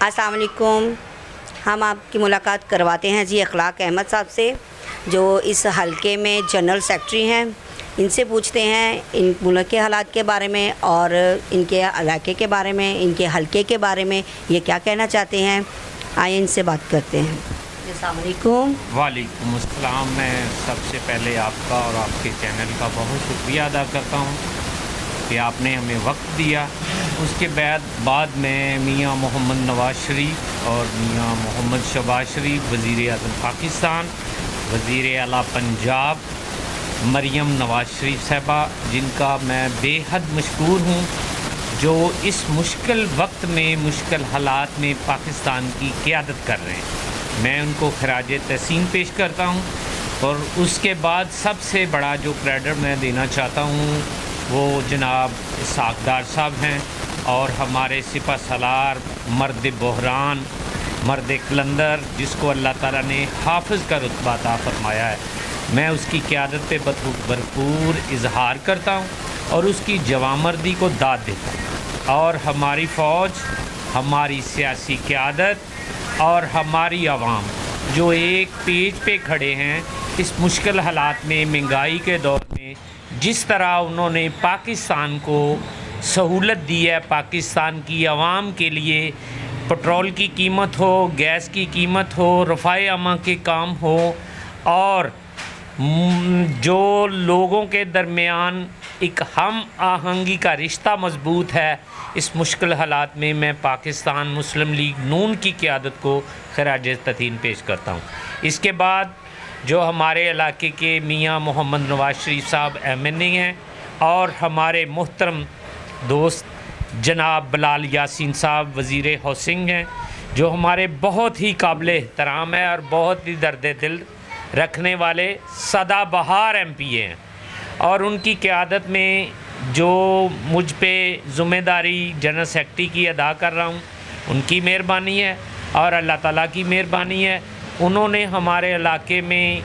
السلام علیکم. ہم آپ کی ملاقات کرواتے ہیں جی اخلاق احمد صاحب سے، جو اس حلقے میں جنرل سیکرٹری ہیں. ان سے پوچھتے ہیں ان ملک کے حالات کے بارے میں اور ان کے علاقے کے بارے میں، ان کے حلقے کے بارے میں یہ کیا کہنا چاہتے ہیں. آئیں ان سے بات کرتے ہیں. السلام علیکم. وعلیکم السلام. میں سب سے پہلے آپ کا اور آپ کے چینل کا بہت شکریہ ادا کرتا ہوں کہ آپ نے ہمیں وقت دیا. اس کے بعد میں میاں محمد نواز شریف اور میاں محمد شہباز شریف وزیر اعظم پاکستان، وزیر اعلیٰ پنجاب مریم نواز شریف صاحبہ، جن کا میں بے حد مشکور ہوں، جو اس مشکل وقت میں، مشکل حالات میں پاکستان کی قیادت کر رہے ہیں. میں ان کو خراج تحسین پیش کرتا ہوں. اور اس کے بعد سب سے بڑا جو کریڈٹ میں دینا چاہتا ہوں وہ جناب اسحاق ڈار صاحب ہیں، اور ہمارے سپہ سالار مرد بحران، مرد قلندر، جس کو اللہ تعالیٰ نے حافظ کا رتبہ عطا فرمایا ہے. میں اس کی قیادت پہ بھرپور اظہار کرتا ہوں اور اس کی جوانمردی کو داد دیتا ہوں. اور ہماری فوج، ہماری سیاسی قیادت اور ہماری عوام جو ایک پیج پہ کھڑے ہیں اس مشکل حالات میں، مہنگائی کے دور میں، جس طرح انہوں نے پاکستان کو سہولت دی ہے، پاکستان کی عوام کے لیے پٹرول کی قیمت ہو، گیس کی قیمت ہو، رفاہ عامہ کے کام ہو، اور جو لوگوں کے درمیان ایک ہم آہنگی کا رشتہ مضبوط ہے، اس مشکل حالات میں میں پاکستان مسلم لیگ نون کی قیادت کو خراج تحسین پیش کرتا ہوں. اس کے بعد جو ہمارے علاقے کے میاں محمد نواز شریف صاحب MNA ہیں، اور ہمارے محترم دوست جناب بلال یاسین صاحب وزیر ہاؤسنگ ہیں، جو ہمارے بہت ہی قابل احترام ہے اور بہت ہی درد دل رکھنے والے سدا بہار MP ہیں. اور ان کی قیادت میں جو مجھ پہ ذمہ داری جنرل سیکرٹری کی ادا کر رہا ہوں، ان کی مہربانی ہے اور اللہ تعالیٰ کی مہربانی ہے. انہوں نے ہمارے علاقے میں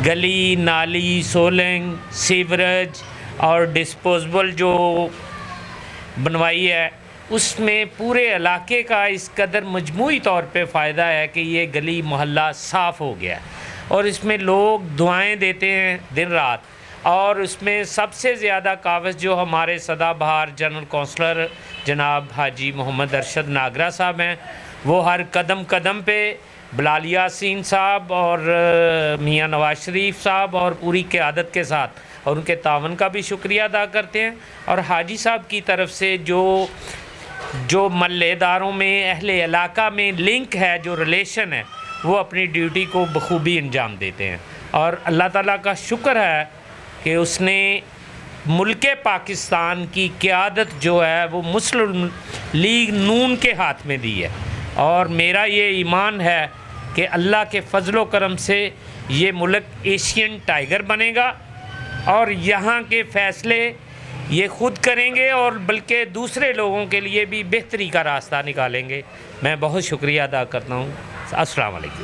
گلی نالی، سولنگ، سیوریج اور ڈسپوزبل جو بنوائی ہے، اس میں پورے علاقے کا اس قدر مجموعی طور پہ فائدہ ہے کہ یہ گلی محلہ صاف ہو گیا، اور اس میں لوگ دعائیں دیتے ہیں دن رات. اور اس میں سب سے زیادہ کاوش جو ہمارے سدا بہار جنرل کونسلر جناب حاجی محمد ارشد ناگرہ صاحب ہیں، وہ ہر قدم قدم پہ بلال یاسین صاحب اور میاں نواز شریف صاحب اور پوری قیادت کے ساتھ، اور ان کے تعاون کا بھی شکریہ ادا کرتے ہیں. اور حاجی صاحب کی طرف سے جو محلے داروں میں، اہل علاقہ میں لنک ہے، جو ریلیشن ہے، وہ اپنی ڈیوٹی کو بخوبی انجام دیتے ہیں. اور اللہ تعالیٰ کا شکر ہے کہ اس نے ملک پاکستان کی قیادت جو ہے وہ مسلم لیگ نون کے ہاتھ میں دی ہے. اور میرا یہ ایمان ہے کہ اللہ کے فضل و کرم سے یہ ملک ایشین ٹائیگر بنے گا، اور یہاں کے فیصلے یہ خود کریں گے، اور بلکہ دوسرے لوگوں کے لیے بھی بہتری کا راستہ نکالیں گے. میں بہت شکریہ ادا کرتا ہوں. السلام علیکم.